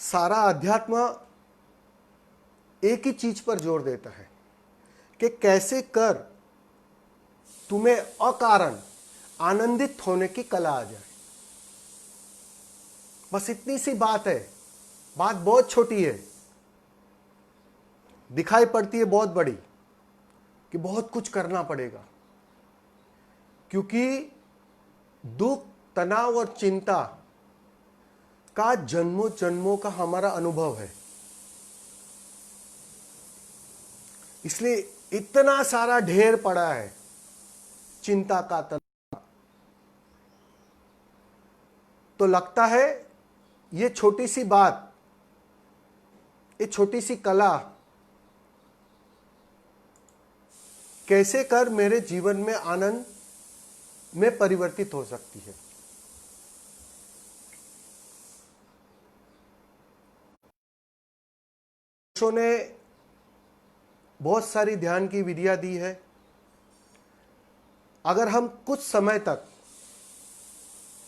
सारा अध्यात्म एक ही चीज पर जोर देता है कि कैसे कर तुम्हें अकारण आनंदित होने की कला आ जाए। बस इतनी सी बात है। बात बहुत छोटी है, दिखाई पड़ती है बहुत बड़ी कि बहुत कुछ करना पड़ेगा, क्योंकि दुख, तनाव और चिंता का जन्मों जन्मों का हमारा अनुभव है। इसलिए इतना सारा ढेर पड़ा है चिंता का, तनाव। तो लगता है ये छोटी सी बात, ये छोटी सी कला कैसे कर मेरे जीवन में आनंद में परिवर्तित हो सकती है। ने बहुत सारी ध्यान की विधियां दी है। अगर हम कुछ समय तक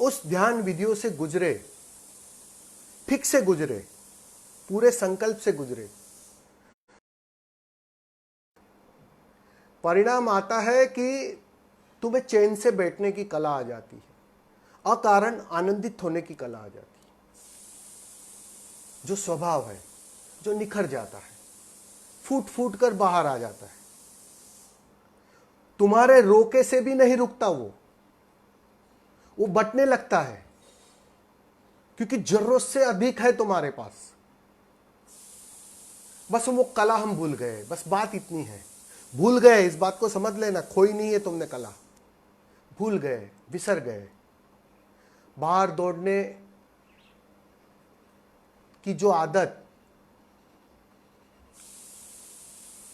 उस ध्यान विधियों से गुजरे, ठीक से गुजरे, पूरे संकल्प से गुजरे, परिणाम आता है कि तुम्हें चैन से बैठने की कला आ जाती है, अकारण आनंदित होने की कला आ जाती है। जो स्वभाव है, जो निखर जाता है, फूट फूट कर बाहर आ जाता है। तुम्हारे रोके से भी नहीं रुकता, वो बटने लगता है, क्योंकि जरूरत से अधिक है तुम्हारे पास। बस वो कला हम भूल गए, बस बात इतनी है। भूल गए, इस बात को समझ लेना, खोई नहीं है तुमने कला, भूल गए, बिसर गए। बाहर दौड़ने की जो आदत,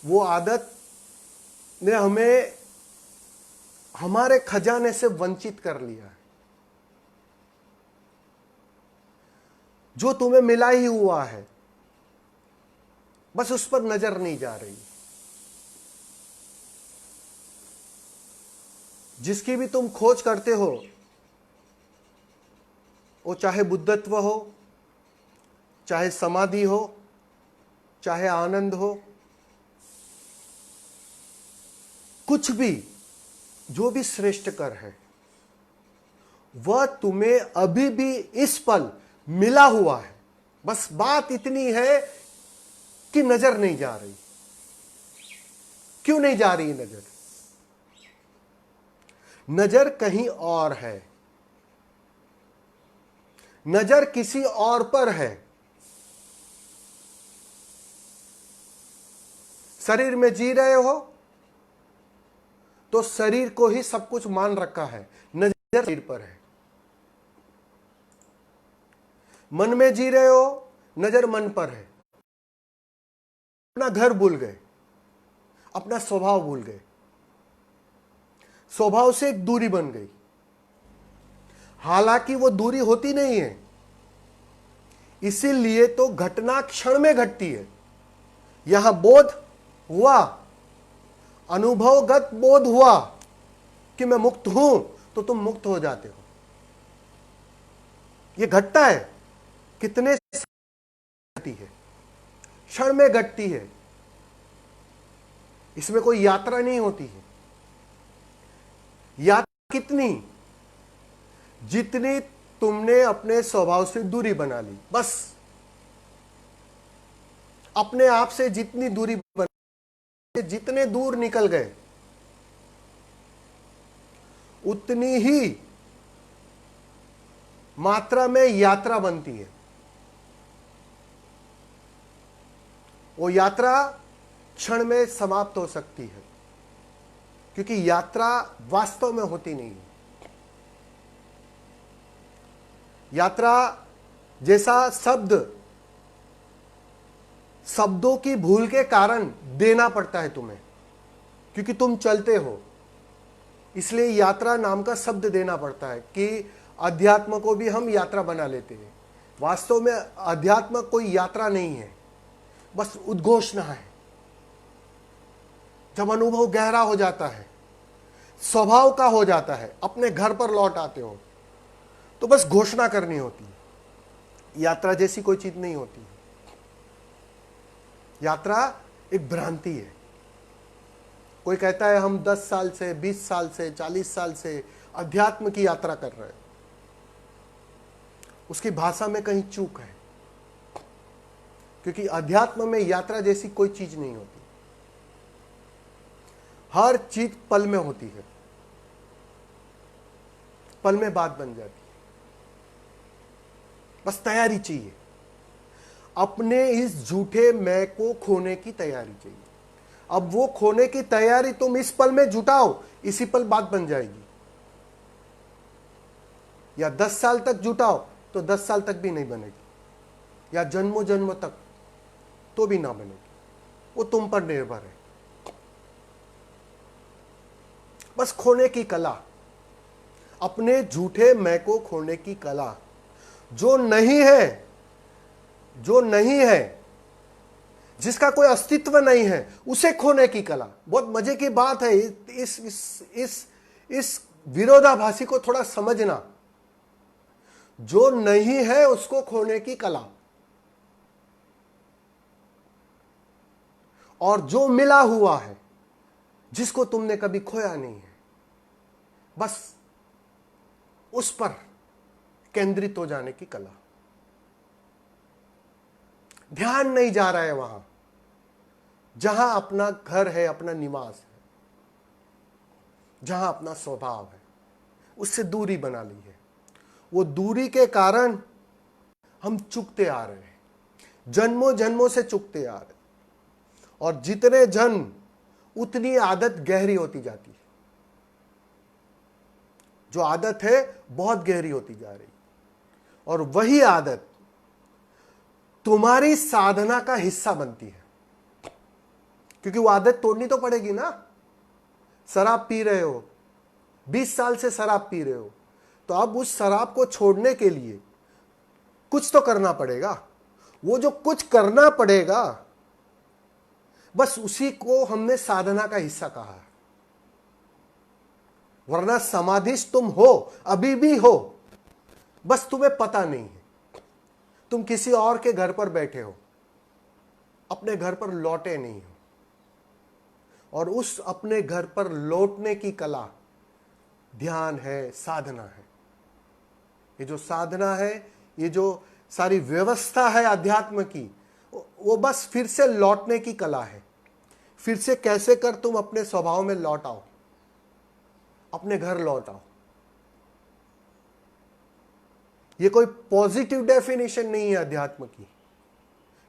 वो आदत ने हमें हमारे खजाने से वंचित कर लिया है। जो तुम्हें मिला ही हुआ है, बस उस पर नजर नहीं जा रही। जिसकी भी तुम खोज करते हो, वो चाहे बुद्धत्व हो, चाहे समाधि हो, चाहे आनंद हो, कुछ भी, जो भी श्रेष्ठ कर है, वह तुम्हें अभी भी इस पल मिला हुआ है। बस बात इतनी है कि नजर नहीं जा रही। क्यों नहीं जा रही नजर? नजर कहीं और है, नजर किसी और पर है। शरीर में जी रहे हो तो शरीर को ही सब कुछ मान रखा है, नजर शरीर पर है। मन में जी रहे हो, नजर मन पर है। अपना घर भूल गए, अपना स्वभाव भूल गए, स्वभाव से एक दूरी बन गई। हालांकि वो दूरी होती नहीं है, इसीलिए तो घटना क्षण में घटती है। यहां बोध हुआ, अनुभवगत बोध हुआ कि मैं मुक्त हूं, तो तुम मुक्त हो जाते हो। ये घटता है, कितने घटती है, क्षण में घटती है। इसमें कोई यात्रा नहीं होती है। यात्रा कितनी? जितनी तुमने अपने स्वभाव से दूरी बना ली, बस अपने आप से जितनी दूरी बना, जितने दूर निकल गए, उतनी ही मात्रा में यात्रा बनती है। वो यात्रा क्षण में समाप्त हो सकती है, क्योंकि यात्रा वास्तव में होती नहीं है। यात्रा जैसा शब्द, शब्दों की भूल के कारण देना पड़ता है तुम्हें, क्योंकि तुम चलते हो, इसलिए यात्रा नाम का शब्द देना पड़ता है कि अध्यात्म को भी हम यात्रा बना लेते हैं। वास्तव में अध्यात्म कोई यात्रा नहीं है, बस उद्घोषणा है। जब अनुभव गहरा हो जाता है, स्वभाव का हो जाता है, अपने घर पर लौट आते हो, तो बस घोषणा करनी होती है, यात्रा जैसी कोई चीज नहीं होती। यात्रा एक भ्रांति है। कोई कहता है हम 10 साल से, 20 साल से, 40 साल से अध्यात्म की यात्रा कर रहे हैं, उसकी भाषा में कहीं चूक है, क्योंकि अध्यात्म में यात्रा जैसी कोई चीज नहीं होती। हर चीज पल में होती है, पल में बात बन जाती है। बस तैयारी चाहिए, अपने इस झूठे मैं को खोने की तैयारी चाहिए। अब वो खोने की तैयारी तुम इस पल में जुटाओ, इसी पल बात बन जाएगी। या 10 साल तक जुटाओ तो 10 साल तक भी नहीं बनेगी, या जन्मों जन्मों तक तो भी ना बनेगी। वो तुम पर निर्भर है। बस खोने की कला, अपने झूठे मैं को खोने की कला, जो नहीं है, जो नहीं है, जिसका कोई अस्तित्व नहीं है, उसे खोने की कला। बहुत मजे की बात है। इस विरोधाभासी को थोड़ा समझना। जो नहीं है उसको खोने की कला, और जो मिला हुआ है, जिसको तुमने कभी खोया नहीं है, बस उस पर केंद्रित हो जाने की कला। ध्यान नहीं जा रहा है वहां जहां अपना घर है, अपना निवास है, जहां अपना स्वभाव है, उससे दूरी बना ली है। वो दूरी के कारण हम चुकते आ रहे हैं, जन्मों जन्मों से चुकते आ रहे हैं। और जितने जन्म उतनी आदत गहरी होती जाती है। जो आदत है बहुत गहरी होती जा रही, और वही आदत तुम्हारी साधना का हिस्सा बनती है, क्योंकि वो आदत तोड़नी तो पड़ेगी ना। शराब पी रहे हो, 20 साल से शराब पी रहे हो, तो अब उस शराब को छोड़ने के लिए कुछ तो करना पड़ेगा। वो जो कुछ करना पड़ेगा, बस उसी को हमने साधना का हिस्सा कहा है। वरना समाधिस्थ तुम हो, अभी भी हो, बस तुम्हें पता नहीं है। तुम किसी और के घर पर बैठे हो, अपने घर पर लौटे नहीं हो। और उस अपने घर पर लौटने की कला ध्यान है, साधना है। ये जो साधना है, ये जो सारी व्यवस्था है अध्यात्म की, वो बस फिर से लौटने की कला है। फिर से कैसे कर तुम अपने स्वभाव में लौट आओ, अपने घर लौट आओ। ये कोई पॉजिटिव डेफिनेशन नहीं है अध्यात्म की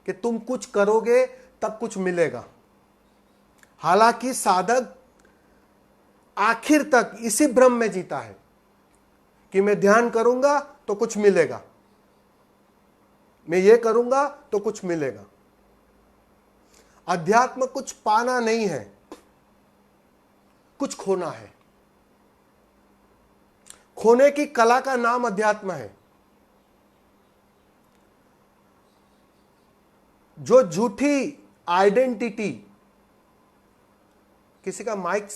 कि तुम कुछ करोगे तब कुछ मिलेगा। हालांकि साधक आखिर तक इसी भ्रम में जीता है कि मैं ध्यान करूंगा तो कुछ मिलेगा, मैं ये करूंगा तो कुछ मिलेगा। अध्यात्म कुछ पाना नहीं है, कुछ खोना है। खोने की कला का नाम अध्यात्म है। जो झूठी आइडेंटिटी, किसी का माइक,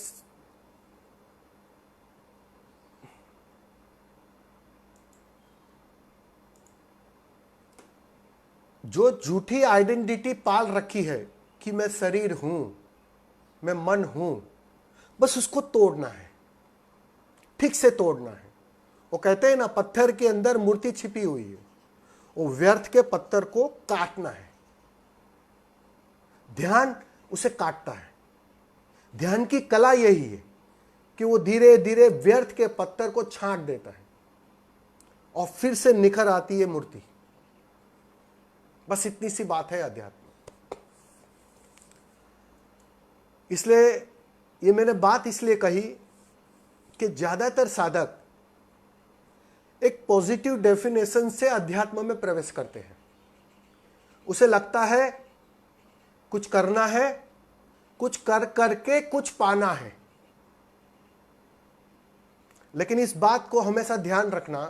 जो झूठी आइडेंटिटी पाल रखी है कि मैं शरीर हूं, मैं मन हूं, बस उसको तोड़ना है, ठीक से तोड़ना है। वो कहते हैं ना, पत्थर के अंदर मूर्ति छिपी हुई है, वो व्यर्थ के पत्थर को काटना है। ध्यान उसे काटता है। ध्यान की कला यही है कि वो धीरे धीरे व्यर्थ के पत्थर को छांट देता है और फिर से निखर आती है मूर्ति। बस इतनी सी बात है अध्यात्म। इसलिए ये मैंने बात इसलिए कही कि ज्यादातर साधक एक पॉजिटिव डेफिनेशन से अध्यात्म में प्रवेश करते हैं। उसे लगता है कुछ करना है, कुछ कर करके कुछ पाना है। लेकिन इस बात को हमेशा ध्यान रखना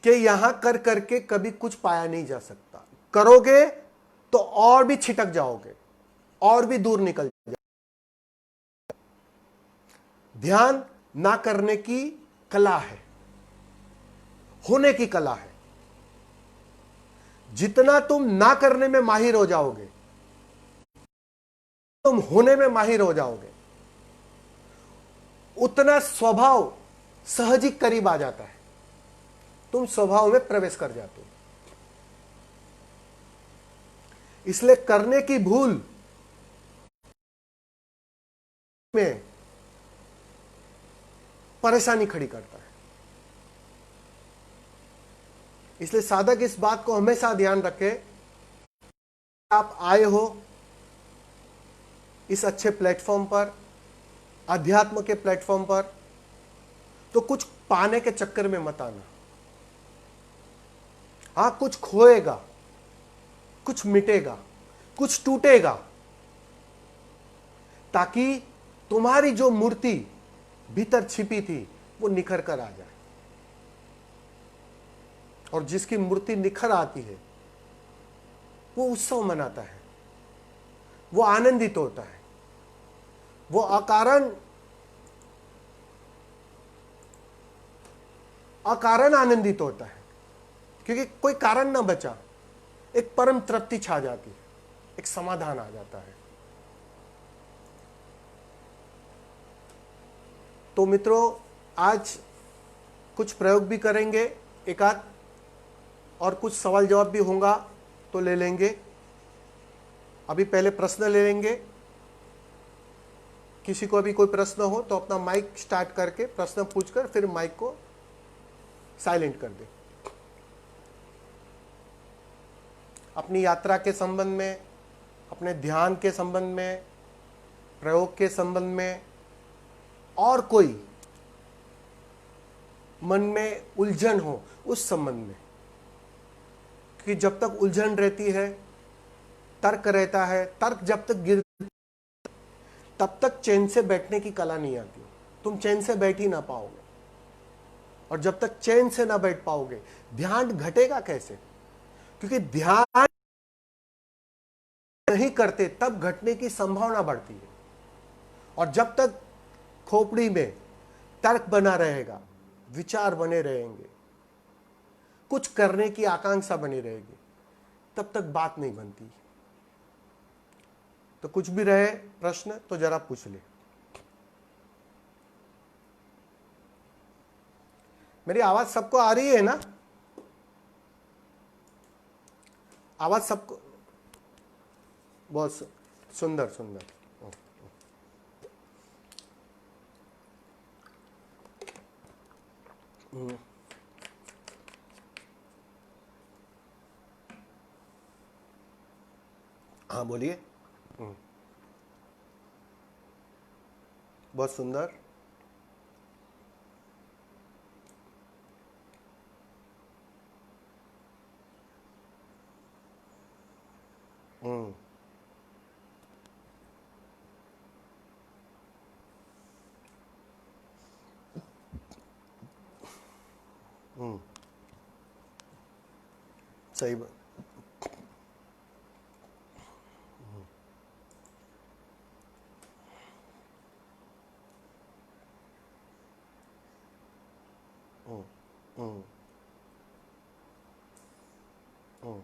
कि यहां कर करके कभी कुछ पाया नहीं जा सकता। करोगे तो और भी छिटक जाओगे, और भी दूर निकल जाओगे। ध्यान ना करने की कला है, होने की कला है। जितना तुम ना करने में माहिर हो जाओगे, तुम होने में माहिर हो जाओगे, उतना स्वभाव सहजिक करीब आ जाता है, तुम स्वभाव में प्रवेश कर जाते हो। इसलिए करने की भूल में परेशानी खड़ी करता है। इसलिए साधक इस बात को हमेशा ध्यान रखे, आप आए हो इस अच्छे प्लेटफॉर्म पर, अध्यात्म के प्लेटफॉर्म पर, तो कुछ पाने के चक्कर में मत आना। हां, कुछ खोएगा, कुछ मिटेगा, कुछ टूटेगा, ताकि तुम्हारी जो मूर्ति भीतर छिपी थी वो निखर कर आ जाए। और जिसकी मूर्ति निखर आती है वो उत्सव मनाता है, वो आनंदित होता है, वो अकारण आनंदित होता है, क्योंकि कोई कारण ना बचा, एक परम तृप्ति छा जाती है, एक समाधान आ जाता है। तो मित्रों, आज कुछ प्रयोग भी करेंगे, एक आध, और कुछ सवाल जवाब भी होगा तो ले लेंगे। अभी पहले प्रश्न ले लेंगे। किसी को अभी कोई प्रश्न हो तो अपना माइक स्टार्ट करके प्रश्न पूछकर फिर माइक को साइलेंट कर दे। अपनी यात्रा के संबंध में, अपने ध्यान के संबंध में, प्रयोग के संबंध में, और कोई मन में उलझन हो उस संबंध में, कि जब तक उलझन रहती है, तर्क रहता है, तर्क जब तक गिर, तब तक चैन से बैठने की कला नहीं आती, तुम चैन से बैठ ही ना पाओगे। और जब तक चैन से ना बैठ पाओगे, ध्यान घटेगा कैसे? क्योंकि ध्यान नहीं करते तब घटने की संभावना बढ़ती है। और जब तक खोपड़ी में तर्क बना रहेगा, विचार बने रहेंगे, कुछ करने की आकांक्षा बनी रहेगी, तब तक बात नहीं बनती। तो कुछ भी रहे प्रश्न तो जरा पूछ ले। मेरी आवाज सबको आ रही है ना? आवाज सबको? बहुत सुंदर सुंदर। हाँ बोलिए। बहुत सुंदर। हम्म सही बात। हम्म हम्म हम्म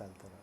चालतं राहा.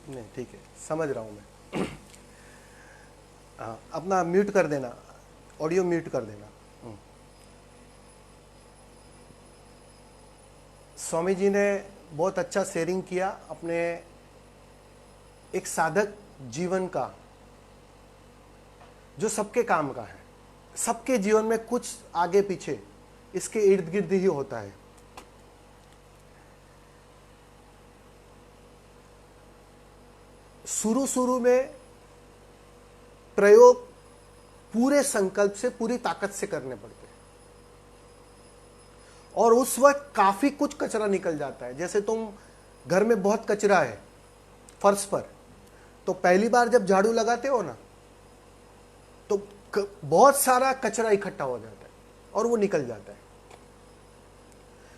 नहीं ठीक है, समझ रहा हूँ मैं. हाँ, अपना म्यूट कर देना, ऑडियो म्यूट कर देना. स्वामी जी ने बहुत अच्छा शेयरिंग किया अपने एक साधक जीवन का, जो सबके काम का है. सबके जीवन में कुछ आगे पीछे इसके इर्द गिर्द ही होता है. शुरू में प्रयोग पूरे संकल्प से, पूरी ताकत से करने पड़ते हैं, और उस वक्त काफी कुछ कचरा निकल जाता है. जैसे तुम घर में बहुत कचरा है फर्श पर, तो पहली बार जब झाड़ू लगाते हो ना, तो बहुत सारा कचरा इकट्ठा हो जाता है और वो निकल जाता है.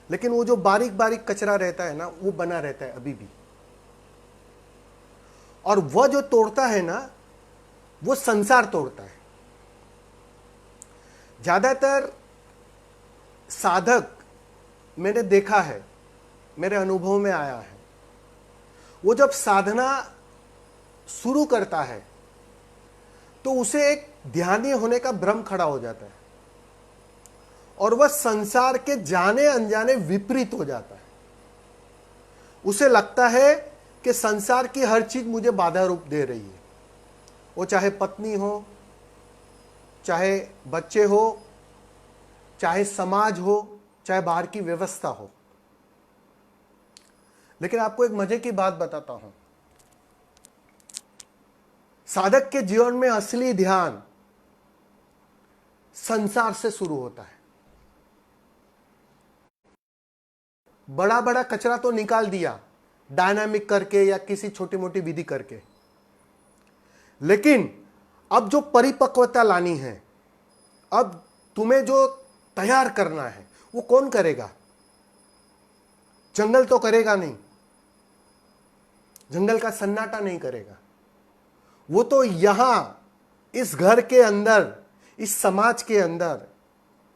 लेकिन वो जो बारीक बारीक कचरा रहता है ना, वो बना रहता है अभी भी. और वह जो तोड़ता है ना, वो संसार तोड़ता है. ज्यादातर साधक मैंने देखा है, मेरे अनुभव में आया है, वो जब साधना शुरू करता है तो उसे एक ध्यानी होने का भ्रम खड़ा हो जाता है, और वह संसार के जाने अनजाने विपरीत हो जाता है. उसे लगता है कि संसार की हर चीज मुझे बाधा रूप दे रही है. वो चाहे पत्नी हो, चाहे बच्चे हो, चाहे समाज हो, चाहे बाहर की व्यवस्था हो. लेकिन आपको एक मजे की बात बताता हूं. साधक के जीवन में असली ध्यान संसार से शुरू होता है. बड़ा बड़ा कचरा तो निकाल दिया डायनामिक करके या किसी छोटी मोटी विधि करके, लेकिन अब जो परिपक्वता लानी है, अब तुम्हें जो तैयार करना है, वो कौन करेगा? जंगल तो करेगा नहीं, जंगल का सन्नाटा नहीं करेगा. वो तो यहां इस घर के अंदर, इस समाज के अंदर,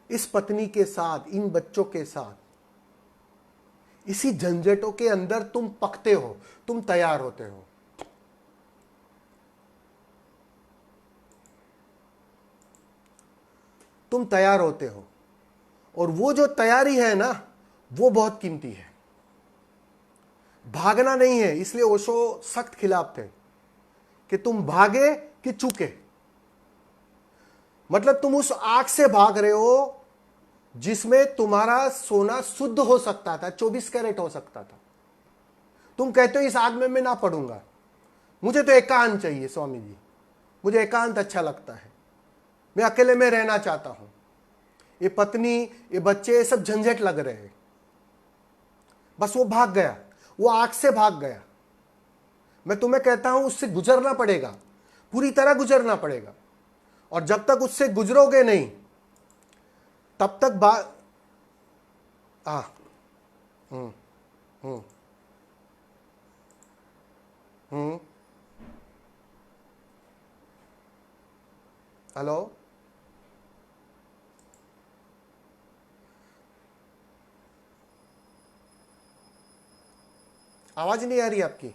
इस पत्नी के साथ, इन बच्चों के साथ, इसी झंझटों के अंदर तुम पकते हो, तुम तैयार होते हो. तुम तैयार होते हो, और वो जो तैयारी है ना, वो बहुत कीमती है. भागना नहीं है. इसलिए ओशो सख्त खिलाफ थे कि तुम भागे कि चूके. मतलब तुम उस आग से भाग रहे हो जिसमें तुम्हारा सोना शुद्ध हो सकता था, 24 कैरेट हो सकता था। तुम कहते हो इस आग में मैं ना पड़ूंगा, मुझे तो एकांत चाहिए स्वामी जी, मुझे एकांत अच्छा लगता है, मैं अकेले में रहना चाहता हूं, ये पत्नी ये बच्चे ये सब झंझट लग रहे हैं। बस वो भाग गया, वो आग से भाग गया। मैं तुम्हें कहता हूं उससे गुजरना पड़ेगा, पूरी तरह गुजरना पड़ेगा। और जब तक उससे गुजरोगे नहीं तब तक हम्म हम्म हम्म हेलो, आवाज नहीं आ रही आपकी।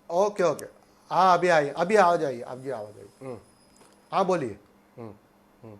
ओके ओके, हाँ अभी आई, अभी आ जाइए, अभी आवाज आई। हाँ बोलिए। हम्म हम्म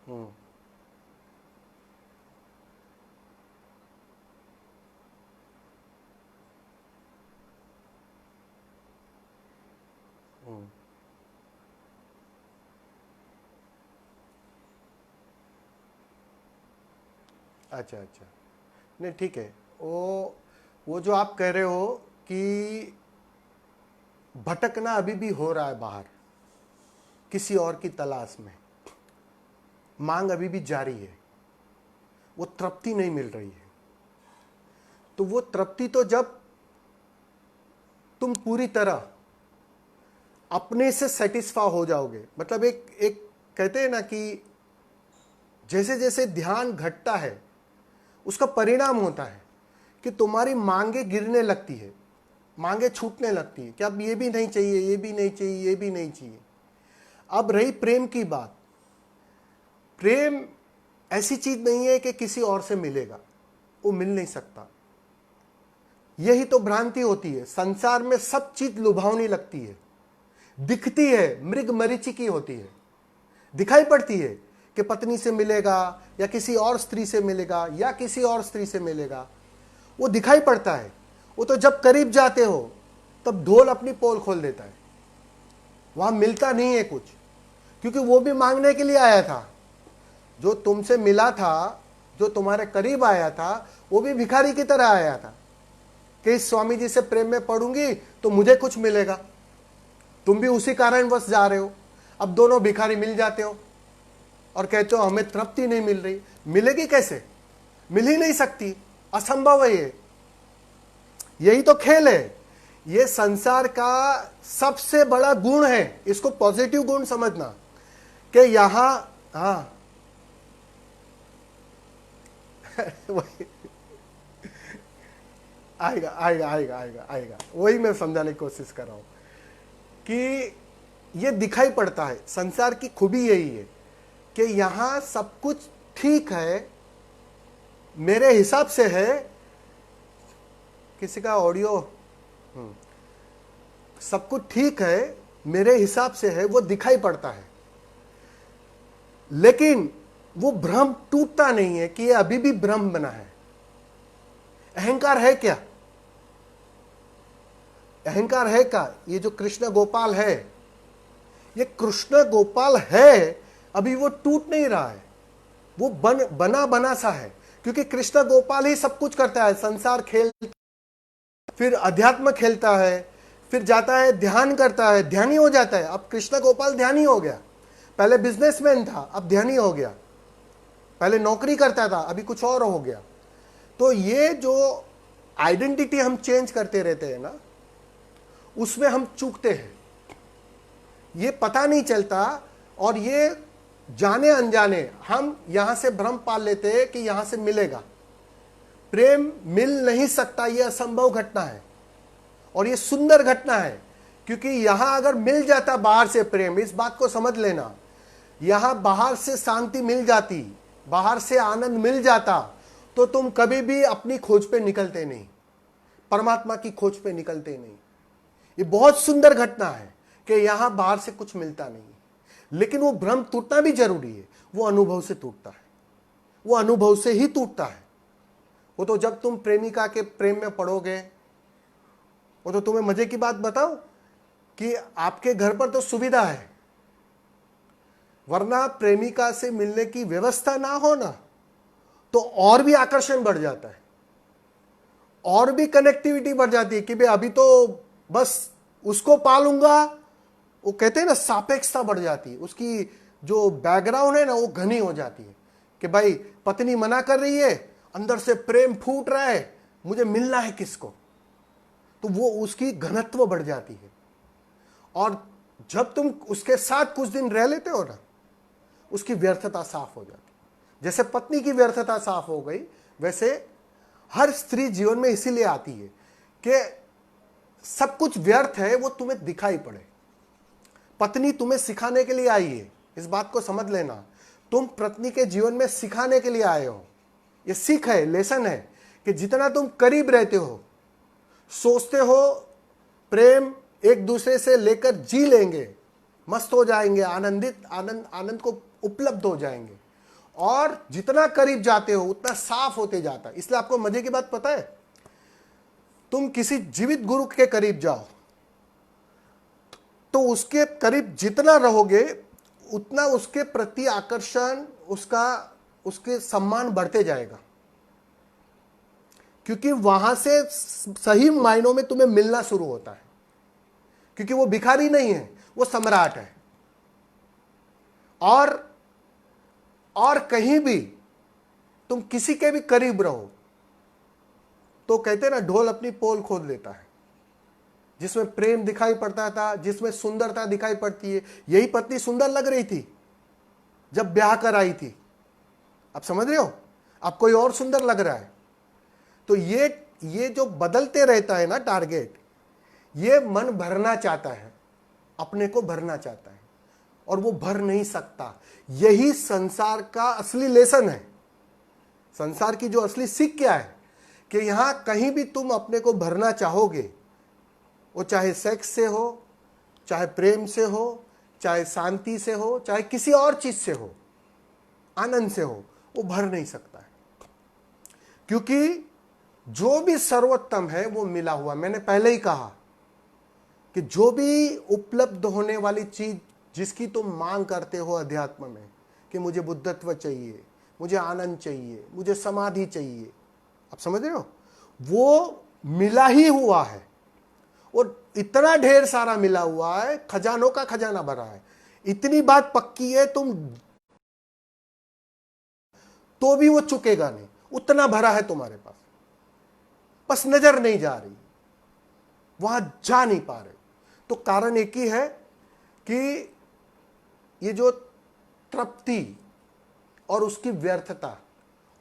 हम्म हम्म अच्छा अच्छा, नहीं ठीक है। वो जो आप कह रहे हो कि भटकना अभी भी हो रहा है बाहर किसी और की तलाश में, मांग अभी भी जारी है, वो तृप्ति नहीं मिल रही है। तो वो तृप्ति तो जब तुम पूरी तरह अपने से सेटिस्फाई हो जाओगे, मतलब एक एक कहते हैं ना कि जैसे जैसे ध्यान घटता है उसका परिणाम होता है कि तुम्हारी मांगे गिरने लगती है, मांगे छूटने लगती है कि अब ये भी नहीं चाहिए, ये भी नहीं चाहिए, ये भी नहीं चाहिए। अब रही प्रेम की बात, प्रेम ऐसी चीज नहीं है कि किसी और से मिलेगा, वो मिल नहीं सकता। यही तो भ्रांति होती है, संसार में सब चीज लुभावनी लगती है, दिखती है, मृग मरीचिकी होती है, दिखाई पड़ती है कि पत्नी से मिलेगा या किसी और स्त्री से मिलेगा या किसी और स्त्री से मिलेगा, वो दिखाई पड़ता है। वो तो जब करीब जाते हो तब ढोल अपनी पोल खोल देता है, वहां मिलता नहीं है कुछ, क्योंकि वो भी मांगने के लिए आया था। जो तुमसे मिला था, जो तुम्हारे करीब आया था, वो भी भिखारी की तरह आया था कि इस स्वामी जी से प्रेम में पड़ूंगी तो मुझे कुछ मिलेगा। तुम भी उसी कारणवश जा रहे हो। अब दोनों भिखारी मिल जाते हो और कहते हो हमें तृप्ति नहीं मिल रही। मिलेगी कैसे? मिल ही नहीं सकती, असंभव है ये। यही तो खेल है। ये संसार का सबसे बड़ा गुण है, इसको पॉजिटिव गुण समझना कि यहां हाँ वही आएगा आएगा आएगा आएगा आएगा, वही मैं समझाने की कोशिश कर रहा हूं कि ये दिखाई पड़ता है। संसार की खूबी यही है कि यहां सब कुछ ठीक है, मेरे हिसाब से है। किसी का ऑडियो सब कुछ ठीक है मेरे हिसाब से है, वो दिखाई पड़ता है, लेकिन वो भ्रम टूटता नहीं है कि ये अभी भी भ्रम बना है। अहंकार है क्या? अहंकार है क्या? ये जो कृष्ण गोपाल है, ये कृष्ण गोपाल है, अभी वो टूट नहीं रहा है, वो बना बना सा है, क्योंकि कृष्ण गोपाल ही सब कुछ करता है। संसार खेल, फिर अध्यात्म खेलता है, फिर जाता है ध्यान करता है, ध्यानी हो जाता है। अब कृष्ण गोपाल ध्यानी हो गया। पहले बिजनेसमैन था, अब ध्यानी हो गया। पहले नौकरी करता था, अभी कुछ और हो गया। तो ये जो आइडेंटिटी हम चेंज करते रहते हैं ना, उसमें हम चूकते हैं, ये पता नहीं चलता। और ये जाने अनजाने हम यहां से भ्रम पाल लेते हैं कि यहां से मिलेगा। प्रेम मिल नहीं सकता, यह असंभव घटना है और यह सुंदर घटना है, क्योंकि यहां अगर मिल जाता बाहर से प्रेम, इस बात को समझ लेना, यहां बाहर से शांति मिल जाती, बाहर से आनंद मिल जाता, तो तुम कभी भी अपनी खोज पे निकलते नहीं, परमात्मा की खोज पे निकलते नहीं। ये बहुत सुंदर घटना है कि यहां बाहर से कुछ मिलता नहीं, लेकिन वो भ्रम टूटना भी जरूरी है। वो अनुभव से टूटता है, वो अनुभव से ही टूटता है। वो तो जब तुम प्रेमिका के प्रेम में पड़ोगे, वो तो तुम्हें मजे की बात बताओ कि आपके घर पर तो सुविधा है, वरना प्रेमिका से मिलने की व्यवस्था ना हो ना, तो और भी आकर्षण बढ़ जाता है, और भी कनेक्टिविटी बढ़ जाती है कि भाई अभी तो बस उसको पालूंगा। वो कहते हैं ना, सापेक्षता बढ़ जाती है, उसकी जो बैकग्राउंड है ना वो घनी हो जाती है कि भाई पत्नी मना कर रही है, अंदर से प्रेम फूट रहा है, मुझे मिलना है किसको, तो वो उसकी घनत्व बढ़ जाती है। और जब तुम उसके साथ कुछ दिन रह लेते हो ना, उसकी व्यर्थता साफ हो जाती है। जैसे पत्नी की व्यर्थता साफ हो गई, वैसे हर स्त्री जीवन में इसीलिए आती है कि सब कुछ व्यर्थ है, वो तुम्हें दिखाई पड़े। पत्नी तुम्हें सिखाने के लिए आई है, इस बात को समझ लेना। तुम पत्नी के जीवन में सिखाने के लिए आए हो, ये सीख है, लेसन है कि जितना तुम करीब रहते हो, सोचते हो प्रेम एक दूसरे से लेकर जी लेंगे, मस्त हो जाएंगे, आनंद को उपलब्ध हो जाएंगे, और जितना करीब जाते हो उतना साफ होते जाता है। इसलिए आपको मजे की बात पता है, तुम किसी जीवित गुरु के करीब जाओ तो उसके करीब जितना रहोगे उतना उसके प्रति आकर्षण, उसके सम्मान बढ़ते जाएगा, क्योंकि वहां से सही मायनों में तुम्हें मिलना शुरू होता है। क्योंकि वो भिखारी नहीं है, वो सम्राट है। और कहीं भी तुम किसी के भी करीब रहो तो कहते ना, ढोल अपनी पोल खोद लेता है। जिसमें प्रेम दिखाई पड़ता था, जिसमें सुंदरता दिखाई पड़ती है, यही पत्नी सुंदर लग रही थी जब ब्याह कर आई थी। आप समझ रहे हो, अब कोई और सुंदर लग रहा है। तो ये जो बदलते रहता है ना टारगेट, ये मन भरना चाहता है, अपने को भरना चाहता है, और वो भर नहीं सकता। यही संसार का असली लेसन है। संसार की जो असली सीख क्या है कि यहां कहीं भी तुम अपने को भरना चाहोगे, वो चाहे सेक्स से हो, चाहे प्रेम से हो, चाहे शांति से हो, चाहे किसी और चीज से हो, आनंद से हो, वो भर नहीं सकता है। क्योंकि जो भी सर्वोत्तम है वो मिला हुआ। मैंने पहले ही कहा कि जो भी उपलब्ध होने वाली चीज जिसकी तुम मांग करते हो अध्यात्म में, कि मुझे बुद्धत्व चाहिए, मुझे आनंद चाहिए, मुझे समाधि चाहिए, आप समझ रहे हो, वो मिला ही हुआ है। और इतना ढेर सारा मिला हुआ है, खजानों का खजाना भरा है। इतनी बात पक्की है, तुम तो भी वो चुकेगा नहीं, उतना भरा है तुम्हारे पास, बस नजर नहीं जा रही, वहां जा नहीं पा रहे। तो कारण एक ही है कि ये जो तृप्ति और उसकी व्यर्थता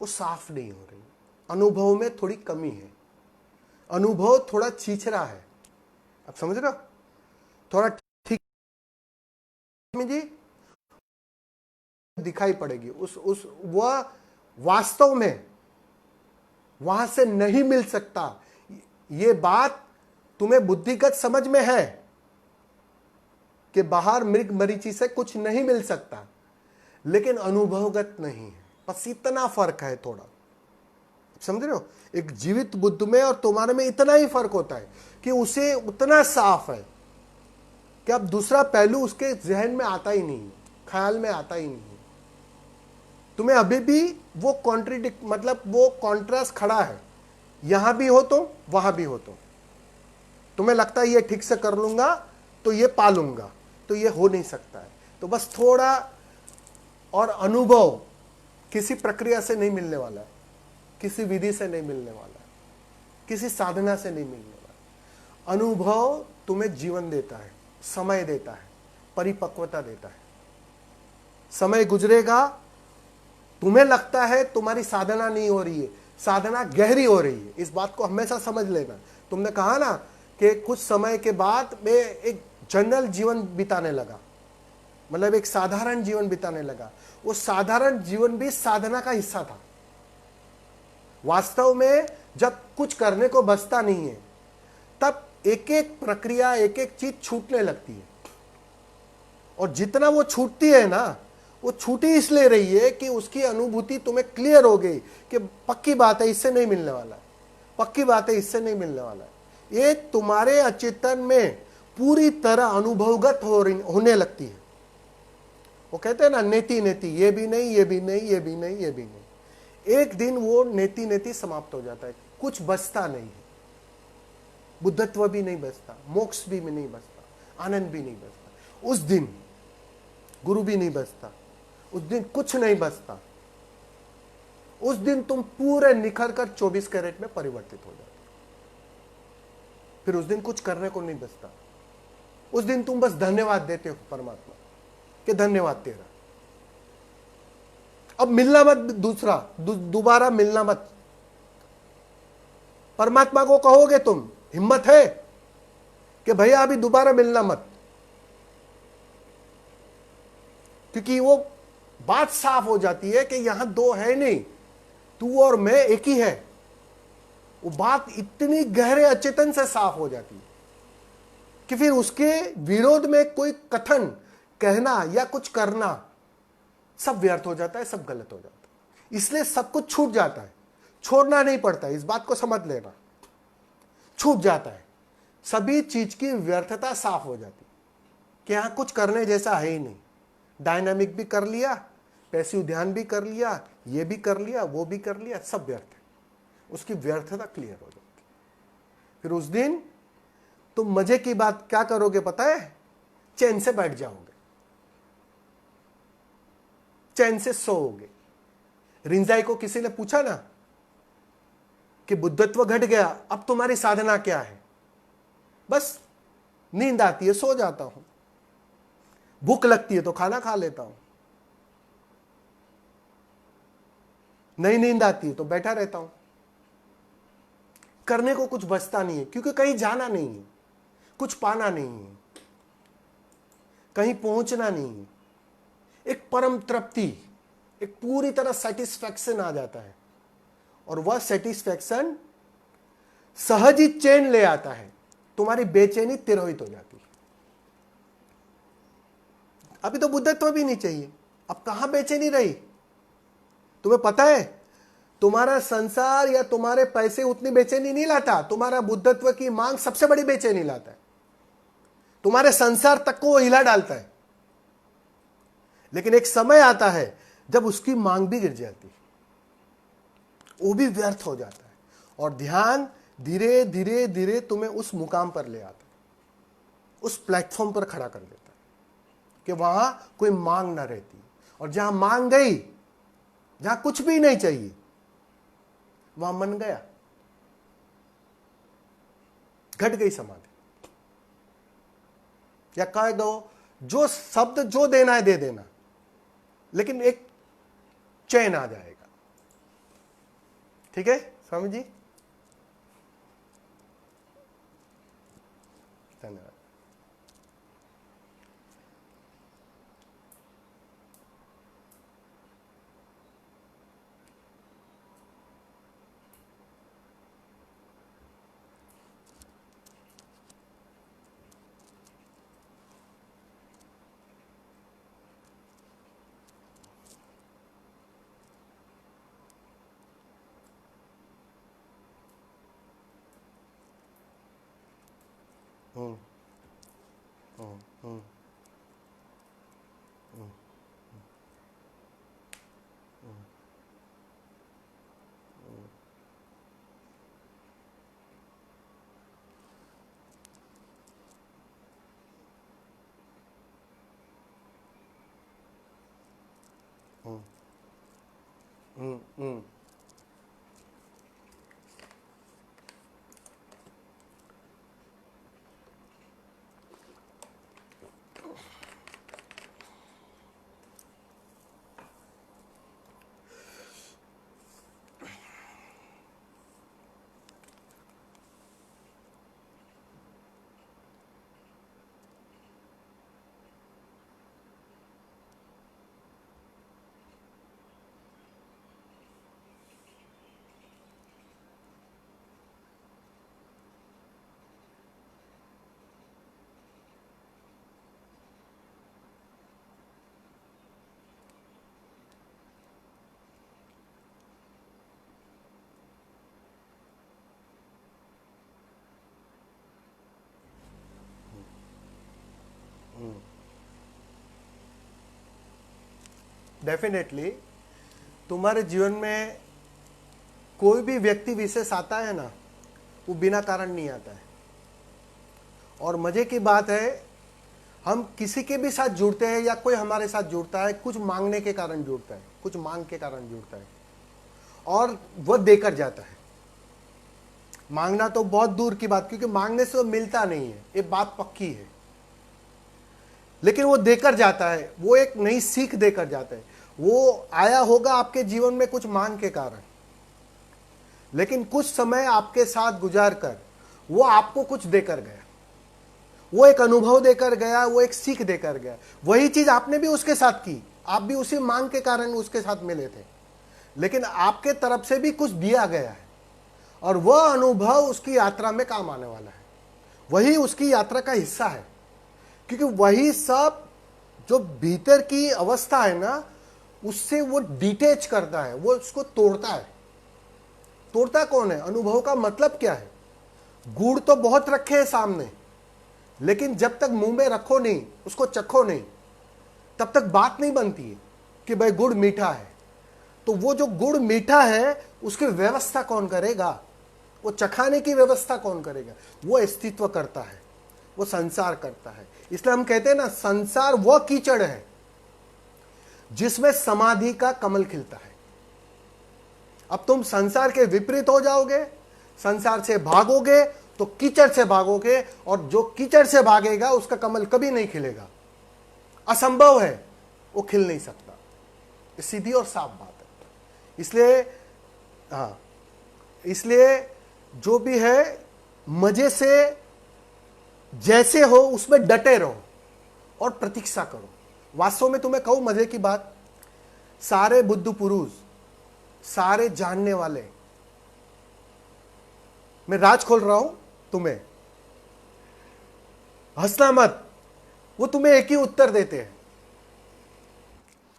वो साफ नहीं हो रही। अनुभव में थोड़ी कमी है, अनुभव थोड़ा छीछरा है। आप समझ रहे हो, थोड़ा ठीक जी दिखाई पड़ेगी। वह वास्तव में वहां से नहीं मिल सकता। ये बात तुम्हें बुद्धिगत समझ में है कि बाहर मृग मरीचि से कुछ नहीं मिल सकता, लेकिन अनुभवगत नहीं है। बस इतना फर्क है थोड़ा, समझ रहे हो। एक जीवित बुद्ध में और तुम्हारे में इतना ही फर्क होता है कि उसे उतना साफ है कि अब दूसरा पहलू उसके जहन में आता ही नहीं, ख्याल में आता ही नहीं। तुम्हें अभी भी वो कॉन्ट्रडिक्ट, मतलब वो कॉन्ट्रास्ट खड़ा है, यहां भी हो तो वहां भी हो तो। तुम्हें लगता है ये ठीक से कर लूंगा तो ये पालूंगा, तो ये हो नहीं सकता है। तो बस थोड़ा और अनुभव किसी प्रक्रिया से नहीं मिलने वाला है, किसी विधि से नहीं मिलने वाला है, किसी साधना से नहीं मिलने वाला। अनुभव तुम्हें जीवन देता है, समय देता है, परिपक्वता देता है, समय गुजरेगा, तुम्हें लगता है तुम्हारी साधना नहीं हो रही है, साधना गहरी हो रही है। इस बात को हमेशा समझ लेना। तुमने कहा ना कि कुछ समय के बाद मैं एक जनरल जीवन बिताने लगा, मतलब एक साधारण जीवन बिताने लगा। वो साधारण जीवन भी साधना का हिस्सा था। वास्तव में जब कुछ करने को बचता नहीं है, तब एक एक प्रक्रिया, एक एक चीज छूटने लगती है। और जितना वो छूटती है ना, वो छूटी इसलिए रही है कि उसकी अनुभूति तुम्हें क्लियर हो गई कि पक्की बात है, इससे नहीं मिलने वाला है, पक्की बात है, इससे नहीं मिलने वाला है। ये तुम्हारे अचेतन में पूरी तरह अनुभवगत होने लगती है। वो कहते हैं ना, नेति नेति, ये भी नहीं, ये भी नहीं, ये भी नहीं, ये भी नहीं। एक दिन वो नेति नेति समाप्त हो जाता है, कुछ बचता नहीं है। बुद्धत्व भी नहीं बचता, मोक्ष भी नहीं बचता, आनंद भी नहीं बचता। उस दिन गुरु भी नहीं बचता, उस दिन कुछ नहीं बचता। उस दिन तुम पूरे निखर कर 24 कैरेट में परिवर्तित हो जाते। फिर उस दिन कुछ करने को नहीं बचता। उस दिन तुम बस धन्यवाद देते हो परमात्मा कि धन्यवाद तेरा। अब मिलना मत, दूसरा दोबारा मिलना मत। परमात्मा को कहोगे तुम, हिम्मत है कि भैया अभी दोबारा मिलना मत, क्योंकि वो बात साफ हो जाती है कि यहां दो है नहीं, तू और मैं एक ही है। वो बात इतनी गहरे अचेतन से साफ हो जाती है कि फिर उसके विरोध में कोई कथन कहना या कुछ करना सब व्यर्थ हो जाता है, सब गलत हो जाता है। इसलिए सब कुछ छूट जाता है, छोड़ना नहीं पड़ता है। इस बात को समझ लेना, छूट जाता है, सभी चीज की व्यर्थता साफ हो जाती है कि यहां कुछ करने जैसा है ही नहीं। डायनामिक भी कर लिया, पैसिव ध्यान भी कर लिया, ये भी कर लिया, वो भी कर लिया, सब व्यर्थ है। उसकी व्यर्थता क्लियर हो जाती। फिर उस दिन तुम मजे की बात क्या करोगे पता है? चैन से बैठ जाओगे, चैन से सोओगे। रिंजाई को किसी ने पूछा ना कि बुद्धत्व घट गया, अब तुम्हारी साधना क्या है? बस नींद आती है, सो जाता हूं, भूख लगती है तो खाना खा लेता हूं, नहीं नींद आती है तो बैठा रहता हूं। करने को कुछ बचता नहीं है, क्योंकि कहीं जाना नहीं है, कुछ पाना नहीं है, कहीं पहुंचना नहीं है। एक परम तृप्ति, एक पूरी तरह सेटिस्फैक्शन आ जाता है, और वह सेटिस्फैक्शन सहज ही चैन ले आता है। तुम्हारी बेचैनी तिरोहित हो जाती है। अभी तो बुद्धत्व भी नहीं चाहिए, अब कहां बेचैनी रही? तुम्हें पता है, तुम्हारा संसार या तुम्हारे पैसे उतनी बेचैनी नहीं लाता, तुम्हारा बुद्धत्व की मांग सबसे बड़ी बेचैनी लाता है। तुम्हारे संसार तक को वो हिला डालता है। लेकिन एक समय आता है जब उसकी मांग भी गिर जाती है, वो भी व्यर्थ हो जाता है, और ध्यान धीरे धीरे धीरे तुम्हें उस मुकाम पर ले आता है, उस प्लेटफॉर्म पर खड़ा कर देता है कि वहां कोई मांग ना रहती। और जहां मांग गई, जहां कुछ भी नहीं चाहिए, वहां मन गया, घट गई समाधि। या कह दो, जो शब्द जो देना है दे देना, लेकिन एक चैन आ जाएगा। ठीक है स्वामी जी, धन्यवाद। हम्म हम्म हम्म हम्म हम्म डेफिनेटली तुम्हारे जीवन में कोई भी व्यक्ति विशेष आता है ना, वो बिना कारण नहीं आता है। और मजे की बात है, हम किसी के भी साथ जुड़ते हैं या कोई हमारे साथ जुड़ता है, कुछ मांगने के कारण जुड़ता है, कुछ मांग के कारण जुड़ता है, और वह देकर जाता है। मांगना तो बहुत दूर की बात, क्योंकि मांगने से वो मिलता नहीं है, ये बात पक्की है। लेकिन वो देकर जाता है, वो एक नई सीख देकर जाता है। वो आया होगा आपके जीवन में कुछ मांग के कारण, लेकिन कुछ समय आपके साथ गुजार कर वो आपको कुछ देकर गया, वो एक अनुभव देकर गया, वो एक सीख देकर गया। वही चीज आपने भी उसके साथ की, आप भी उसी मांग के कारण उसके साथ मिले थे, लेकिन आपके तरफ से भी कुछ दिया गया है, और वह अनुभव उसकी यात्रा में काम आने वाला है। वही उसकी यात्रा का हिस्सा है, क्योंकि वही सब जो भीतर की अवस्था है ना, उससे वो डिटेच करता है, वो उसको तोड़ता है। तोड़ता कौन है? अनुभव का मतलब क्या है? गुड़ तो बहुत रखे हैं सामने, लेकिन जब तक मुंह में रखो नहीं, उसको चखो नहीं, तब तक बात नहीं बनती है कि भाई गुड़ मीठा है। तो वो जो गुड़ मीठा है, उसकी व्यवस्था कौन करेगा? वो चखाने की व्यवस्था कौन करेगा? वो अस्तित्व करता है, वो संसार करता है। इसलिए हम कहते हैं ना, संसार वो कीचड़ है जिसमें समाधि का कमल खिलता है। अब तुम संसार के विपरीत हो जाओगे, संसार से भागोगे तो कीचड़ से भागोगे, और जो कीचड़ से भागेगा उसका कमल कभी नहीं खिलेगा, असंभव है, वो खिल नहीं सकता। सीधी और साफ बात है। इसलिए इसलिए जो भी है, मजे से जैसे हो उसमें डटे रहो और प्रतीक्षा करो। वास्तव में तुम्हें कहूं मजे की बात, सारे बुद्ध पुरुष, सारे जानने वाले, मैं राज खोल रहा हूं तुम्हें, हंसना मत, वो तुम्हें एक ही उत्तर देते हैं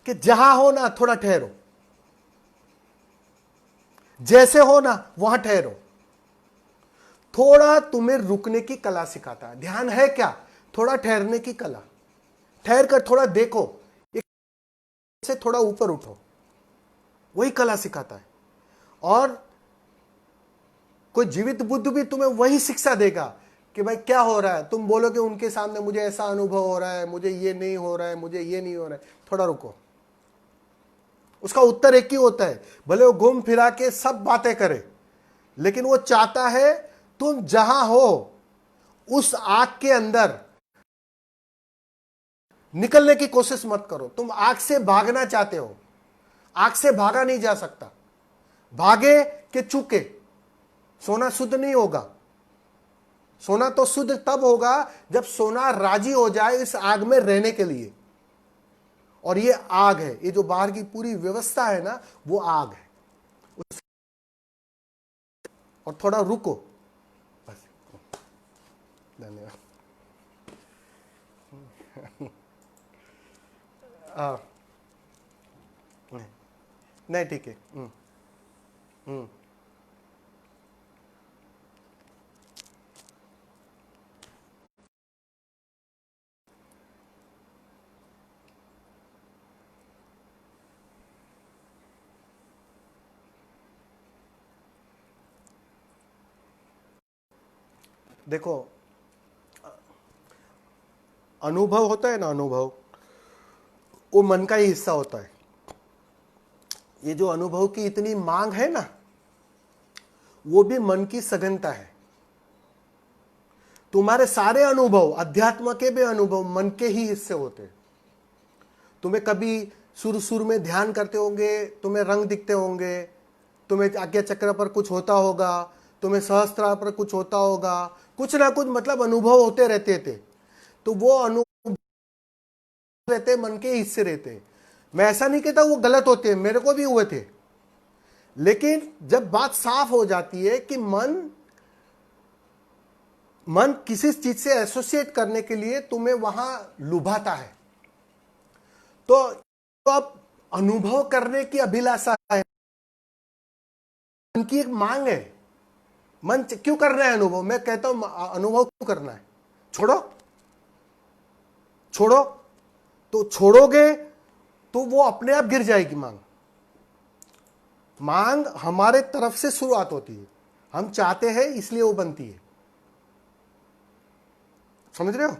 कि जहां हो ना थोड़ा ठहरो, जैसे हो ना वहां ठहरो। थोड़ा तुम्हें रुकने की कला सिखाता है। ध्यान है क्या? थोड़ा ठहरने की कला। ठहर कर थोड़ा देखो, एक से थोड़ा ऊपर उठो, वही कला सिखाता है। और कोई जीवित बुद्ध भी तुम्हें वही शिक्षा देगा कि भाई क्या हो रहा है। तुम बोलोगे उनके सामने मुझे ऐसा अनुभव हो रहा है, मुझे ये नहीं हो रहा है, मुझे ये नहीं हो रहा है, थोड़ा रुको। उसका उत्तर एक ही होता है, भले वो घूम फिरा के सब बातें करे, लेकिन वो चाहता है तुम जहां हो उस आग के अंदर निकलने की कोशिश मत करो। तुम आग से भागना चाहते हो, आग से भागा नहीं जा सकता। भागे के चूके, सोना शुद्ध नहीं होगा। सोना तो शुद्ध तब होगा जब सोना राजी हो जाए इस आग में रहने के लिए। और ये आग है, ये जो बाहर की पूरी व्यवस्था है ना, वो आग है। और थोड़ा रुको, बस। धन्यवाद। नहीं ठीक है। देखो, अनुभव होता है ना, अनुभव वो मन का ही हिस्सा होता है। ये जो अनुभव की इतनी मांग है ना, वो भी मन की सघनता है। तुम्हारे सारे अनुभव, अध्यात्म के भी अनुभव मन के ही हिस्से होते हैं। तुम्हें कभी शुरू में ध्यान करते होंगे, तुम्हें रंग दिखते होंगे, तुम्हें आज्ञा चक्र पर कुछ होता होगा, तुम्हें सहस्त्र पर कुछ होता होगा, कुछ ना कुछ मतलब अनुभव होते रहते थे। तो वो अनुभव रहते, मन के हिस्से रहते। मैं ऐसा नहीं कहता वो गलत होते हैं, मेरे को भी हुए थे। लेकिन जब बात साफ हो जाती है कि मन किसी चीज से एसोसिएट करने के लिए तुम्हें वहां लुभाता है, तो अब अनुभव करने की अभिलाषा है, मन की एक मांग है। मन क्यों करना है अनुभव? मैं कहता हूं अनुभव क्यों करना है? छोड़ो, छोड़ो, तो छोड़ोगे तो वो अपने आप गिर जाएगी मांग। मांग हमारे तरफ से शुरुआत होती है, हम चाहते हैं इसलिए वो बनती है। समझ रहे हो?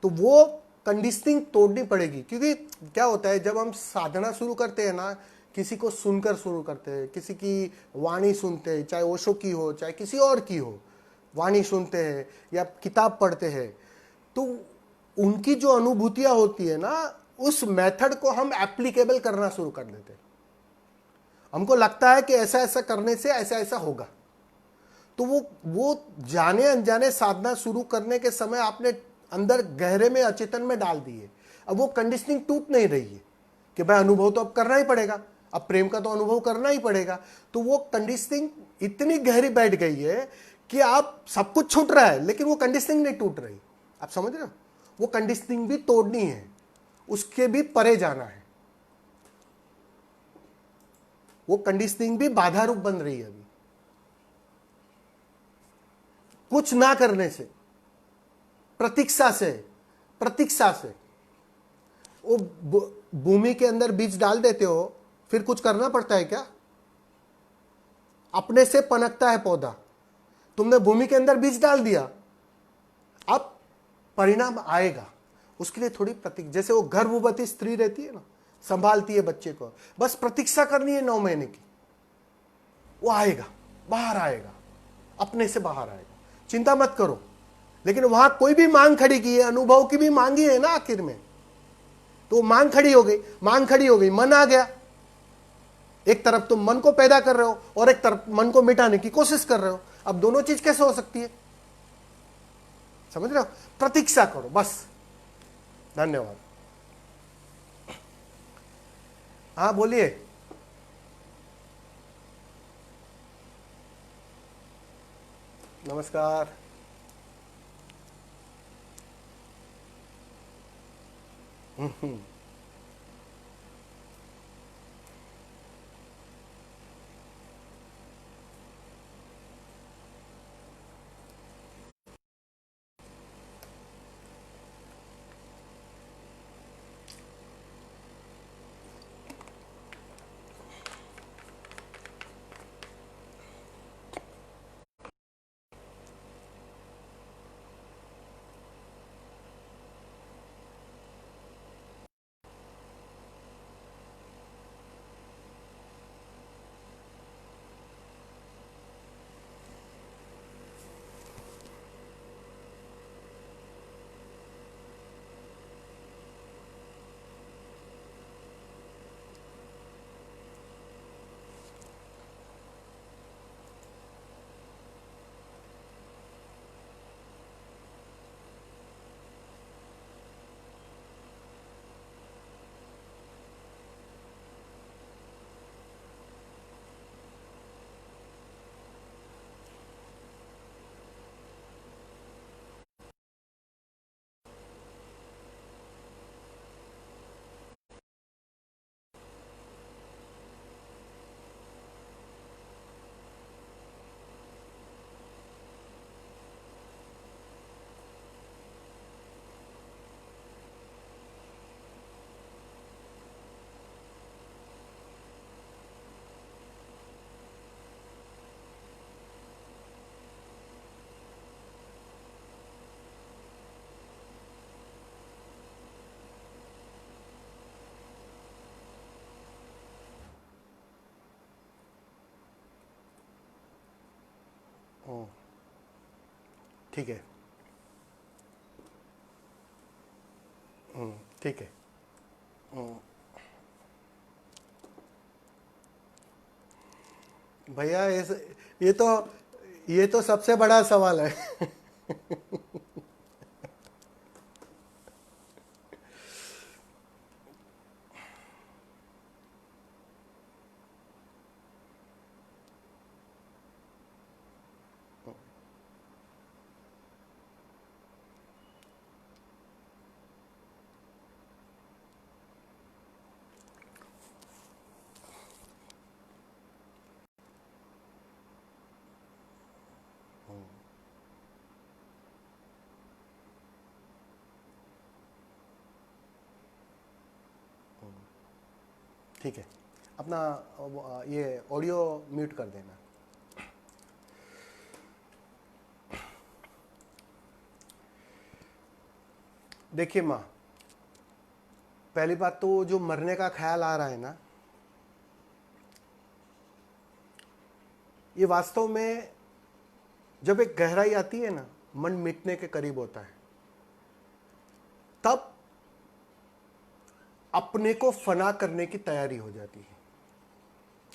तो वो कंडीशनिंग तोड़नी पड़ेगी, क्योंकि क्या होता है जब हम साधना शुरू करते हैं ना, किसी को सुनकर शुरू करते हैं, किसी की वाणी सुनते हैं, चाहे ओशो की हो चाहे किसी और की हो, वाणी सुनते हैं या किताब पढ़ते हैं, तो उनकी जो अनुभूतियां होती है ना, उस मेथड को हम एप्लीकेबल करना शुरू कर देते हैं। हमको लगता है कि ऐसा ऐसा करने से ऐसा ऐसा होगा। तो वो जाने अनजाने साधना शुरू करने के समय आपने अंदर गहरे में अचेतन में डाल दी है। अब वो कंडीशनिंग टूट नहीं रही है कि भाई अनुभव तो अब करना ही पड़ेगा, अब प्रेम का तो अनुभव करना ही पड़ेगा। तो वो कंडीशनिंग इतनी गहरी बैठ गई है कि आप सब कुछ छूट रहा है, लेकिन वो कंडीशनिंग नहीं टूट रही। आप समझ रहे हो? वो कंडीशनिंग भी तोड़नी है, उसके भी परे जाना है। वो कंडीशनिंग भी बाधा रूप बन रही है अभी, कुछ ना करने से, प्रतीक्षा से। प्रतीक्षा से वो भूमि के अंदर बीज डाल देते हो, फिर कुछ करना पड़ता है क्या? अपने से पनकता है पौधा। तुमने भूमि के अंदर बीज डाल दिया, अब परिणाम आएगा। उसके लिए थोड़ी प्रतीक्षा, जैसे वो गर्भवती स्त्री रहती है ना, संभालती है बच्चे को, बस प्रतीक्षा करनी है 9 महीने की, वो आएगा, बाहर आएगा, अपने से बाहर आएगा। चिंता मत करो। लेकिन वहां कोई भी मांग खड़ी की है, अनुभव की भी मांगी है ना आखिर में, तो मांग खड़ी हो गई। मांग खड़ी हो गई, मन आ गया। एक तरफ तुम मन को पैदा कर रहे हो और एक तरफ मन को मिटाने की कोशिश कर रहे हो। अब दोनों चीज कैसे हो सकती है? समझ रहे हो? प्रतीक्षा करो बस। धन्यवाद। हाँ बोलिए। नमस्कार। ठीक है। ठीक है। भैया ये तो ये तो सबसे बड़ा सवाल है। ठीक है, अपना ये ऑडियो म्यूट कर देना। देखिए माँ, पहली बात तो जो मरने का ख्याल आ रहा है ना, ये वास्तव में जब एक गहराई आती है ना, मन मिटने के करीब होता है, तब अपने को फना करने की तैयारी हो जाती है,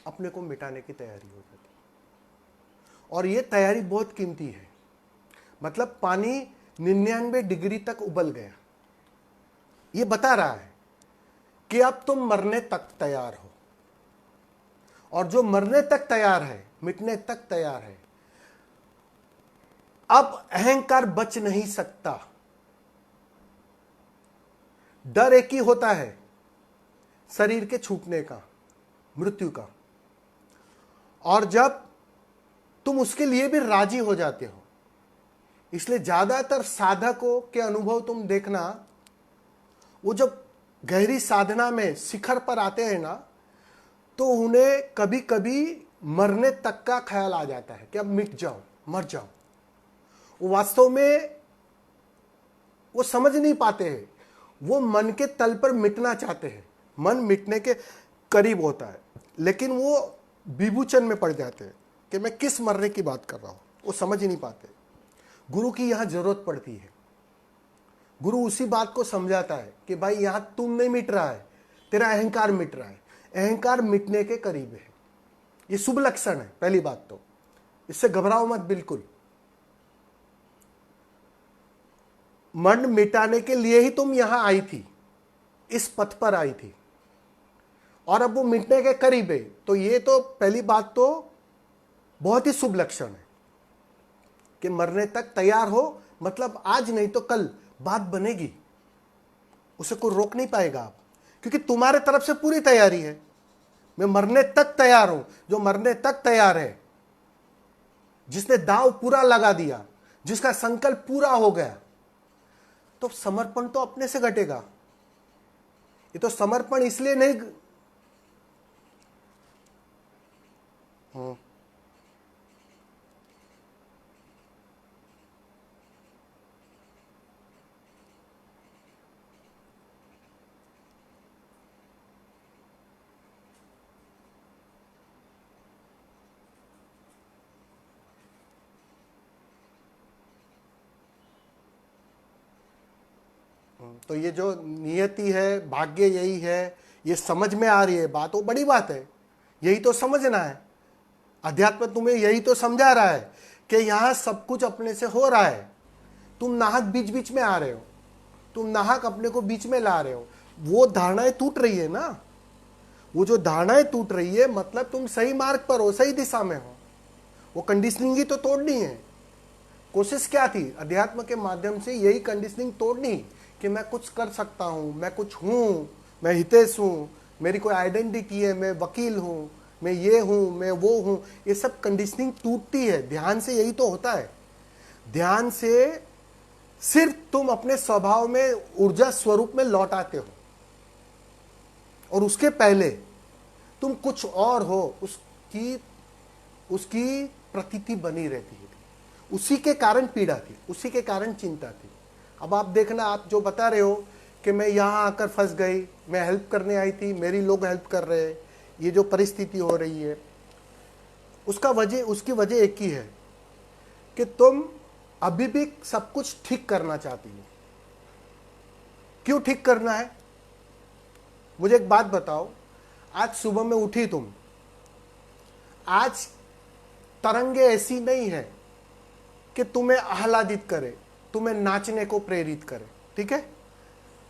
अपने को मिटाने की तैयारी हो जाती है। और ये तैयारी बहुत कीमती है। मतलब पानी 99 डिग्री तक उबल गया, ये बता रहा है कि अब तुम मरने तक तैयार हो। और जो मरने तक तैयार है, मिटने तक तैयार है, अब अहंकार बच नहीं सकता। डर एक ही होता है, शरीर के छूटने का, मृत्यु का। और जब तुम उसके लिए भी राजी हो जाते हो, इसलिए ज्यादातर साधकों के अनुभव तुम देखना, वो जब गहरी साधना में शिखर पर आते हैं ना, तो उन्हें कभी कभी मरने तक का ख्याल आ जाता है कि अब मिट जाओ, मर जाओ। वो वास्तव में वो समझ नहीं पाते हैं, वो मन के तल पर मिटना चाहते हैं, मन मिटने के करीब होता है, लेकिन वो विभूचन में पड़ जाते हैं कि मैं किस मरने की बात कर रहा हूं। वो समझ ही नहीं पाते। गुरु की यहां जरूरत पड़ती है। गुरु उसी बात को समझाता है कि भाई यहां तुम नहीं मिट रहा है, तेरा अहंकार मिट रहा है। अहंकार मिटने के करीब है, ये शुभ लक्षण है। पहली बात तो इससे घबराओ मत बिल्कुल। मन मिटाने के लिए ही तुम यहां आई थी, इस पथ पर आई थी, और अब वो मिटने के करीब है। तो ये तो पहली बात तो बहुत ही शुभ लक्षण है कि मरने तक तैयार हो। मतलब आज नहीं तो कल बात बनेगी, उसे कोई रोक नहीं पाएगा आप, क्योंकि तुम्हारे तरफ से पूरी तैयारी है। मैं मरने तक तैयार हूं। जो मरने तक तैयार है, जिसने दांव पूरा लगा दिया, जिसका संकल्प पूरा हो गया, तो समर्पण तो अपने से घटेगा। ये तो समर्पण इसलिए नहीं तो ये जो नियति है, भाग्य यही है, ये समझ में आ रही है बात, वो बड़ी बात है। यही तो समझना है। अध्यात्म तुम्हें यही तो समझा रहा है कि यहां सब कुछ अपने से हो रहा है। तुम नाहक बीच बीच में आ रहे हो, तुम नाहक अपने को बीच में ला रहे हो। वो धारणाएं टूट रही है ना, वो जो धारणाएं टूट रही है, मतलब तुम सही मार्ग पर हो, सही दिशा में हो। वो कंडीशनिंग ही तो तोड़नी है। कोशिश क्या थी? अध्यात्म के माध्यम से यही कंडीशनिंग तोड़नी कि मैं कुछ कर सकता हूं, मैं कुछ हूं, मैं हितेश हूं, मेरी कोई आइडेंटिटी है, मैं वकील हूं, मैं ये हूं, मैं वो हूं। ये सब कंडीशनिंग टूटती है। ध्यान से यही तो होता है। ध्यान से सिर्फ तुम अपने स्वभाव में, ऊर्जा स्वरूप में लौट आते हो, और उसके पहले तुम कुछ और हो, उसकी प्रतीति बनी रहती है। उसी के कारण पीड़ा थी, उसी के कारण चिंता थी। अब आप देखना, आप जो बता रहे हो कि मैं यहाँ आकर फंस गई, मैं हेल्प करने आई थी, मेरी लोग हेल्प कर रहे हैं, ये जो परिस्थिति हो रही है, उसकी वजह एक ही है कि तुम अभी भी सब कुछ ठीक करना चाहती हो। क्यों ठीक करना है? मुझे एक बात बताओ। आज सुबह में उठी तुम, आज तरंगे ऐसी नहीं है कि तुम्हें आह्लादित करे, तुम्हें नाचने को प्रेरित करे, ठीक है?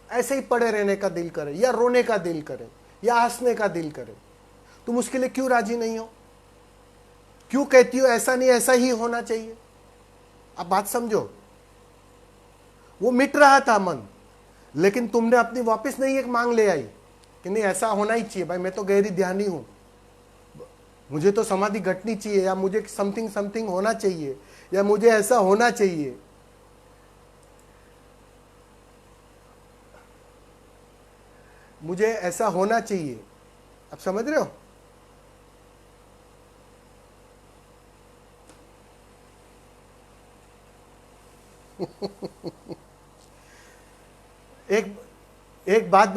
ऐसे ही पड़े रहने का दिल करे, या रोने का दिल करे, या हंसने का दिल करे। तुम उसके लिए क्यों राजी नहीं हो? क्यों कहती हो ऐसा नहीं, ऐसा ही होना चाहिए? अब बात समझो। वो मिट रहा था मन, लेकिन तुमने अपनी वापस नहीं एक मांग ले आई कि नहीं ऐसा होना ही चाहिए। भाई मैं तो गहरी ध्यानी हूं, मुझे तो समाधि घटनी चाहिए, या मुझे समथिंग होना चाहिए, या मुझे ऐसा होना चाहिए। मुझे ऐसा होना चाहिए। आप समझ रहे हो? एक एक बात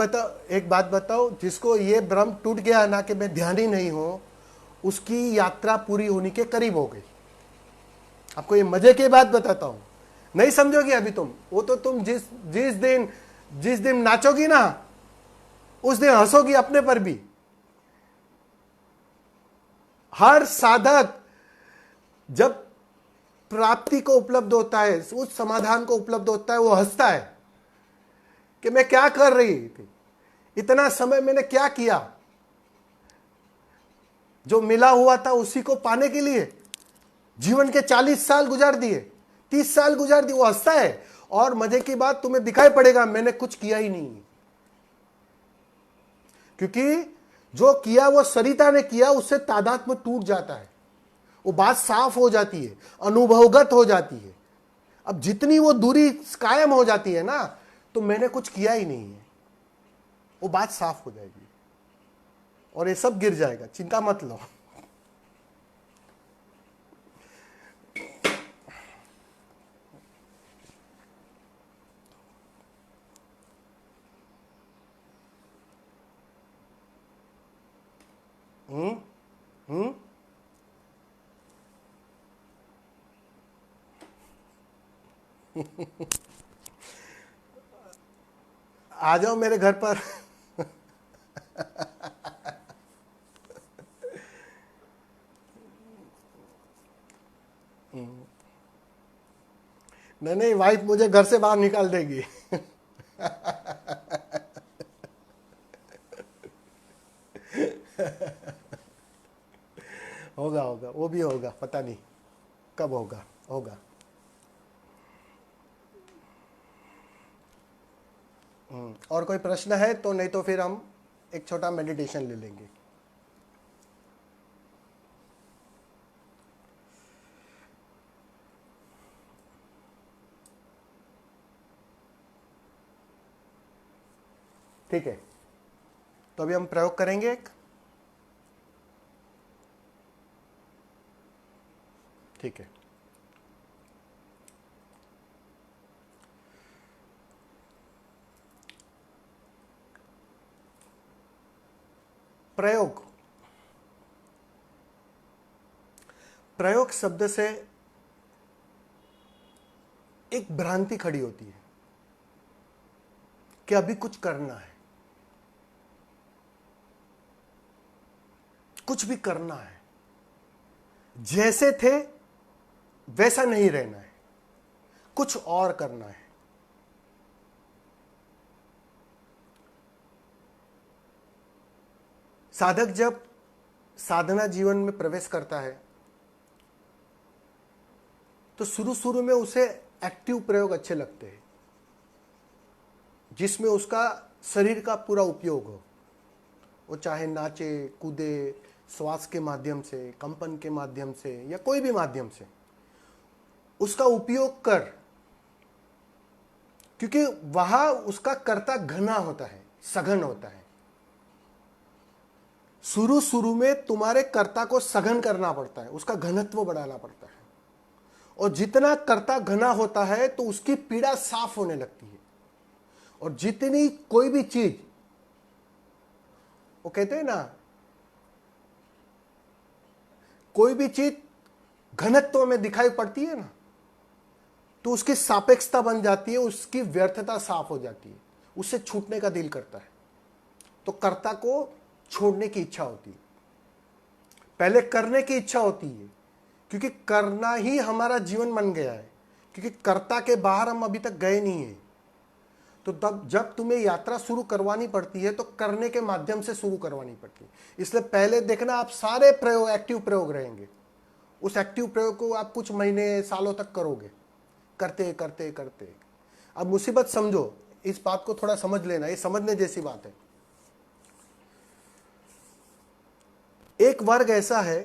बताओ, जिसको ये भ्रम टूट गया ना कि मैं ध्यानी नहीं हूं, उसकी यात्रा पूरी होने के करीब हो गई। आपको ये मजे की बात बताता हूं, नहीं समझोगी अभी तुम। वो तो तुम जिस दिन नाचोगी ना, उस दिन हंसोगी अपने पर भी। हर साधक जब प्राप्ति को उपलब्ध होता है, उस समाधान को उपलब्ध होता है, वो हंसता है कि मैं क्या कर रही थी, इतना समय मैंने क्या किया। जो मिला हुआ था उसी को पाने के लिए जीवन के 40 साल गुजार दिए, 30 साल गुजार दिए। वो हंसता है, और मजे की बात तुम्हें दिखाई पड़ेगा मैंने कुछ किया ही नहीं, क्योंकि जो किया वो सरिता ने किया, उससे तादात्म्य टूट जाता है, वो बात साफ हो जाती है, अनुभवगत हो जाती है। अब जितनी वो दूरी कायम हो जाती है ना, तो मैंने कुछ किया ही नहीं है, वो बात साफ हो जाएगी और ये सब गिर जाएगा, चिंता मत लो। आ जाओ मेरे घर पर। नहीं, वाइफ मुझे घर से बाहर निकाल देगी। होगा होगा, वो भी होगा, पता नहीं कब होगा। होगा। और कोई प्रश्न है तो, नहीं तो फिर हम एक छोटा मेडिटेशन ले लेंगे। ठीक है, तो अभी हम प्रयोग करेंगे एक। ठीक है, प्रयोग। प्रयोग शब्द से एक भ्रांति खड़ी होती है कि अभी कुछ करना है, कुछ भी करना है, जैसे थे वैसा नहीं रहना है, कुछ और करना है। साधक जब साधना जीवन में प्रवेश करता है तो शुरू शुरू में उसे एक्टिव प्रयोग अच्छे लगते हैं, जिसमें उसका शरीर का पूरा उपयोग हो। वो चाहे नाचे कूदे, श्वास के माध्यम से, कंपन के माध्यम से, या कोई भी माध्यम से उसका उपयोग कर, क्योंकि वहां उसका कर्ता घना होता है, सघन होता है। शुरू शुरू में तुम्हारे कर्ता को सघन करना पड़ता है, उसका घनत्व बढ़ाना पड़ता है, और जितना कर्ता घना होता है तो उसकी पीड़ा साफ होने लगती है। और जितनी कोई भी चीज, वो कहते हैं ना, कोई भी चीज घनत्व में दिखाई पड़ती है ना, तो उसकी सापेक्षता बन जाती है, उसकी व्यर्थता साफ हो जाती है, उससे छूटने का दिल करता है, तो कर्ता को छोड़ने की इच्छा होती है। पहले करने की इच्छा होती है, क्योंकि करना ही हमारा जीवन बन गया है, क्योंकि कर्ता के बाहर हम अभी तक गए नहीं है। तो तब जब तुम्हें यात्रा शुरू करवानी पड़ती है तो करने के माध्यम से शुरू करवानी पड़ती है। इसलिए पहले देखना, आप सारे प्रयोग एक्टिव प्रयोग रहेंगे। उस एक्टिव प्रयोग को आप कुछ महीने सालों तक करोगे, करते करते करते। अब मुसीबत समझो, इस बात को थोड़ा समझ लेना, ये समझने जैसी बात है। एक वर्ग ऐसा है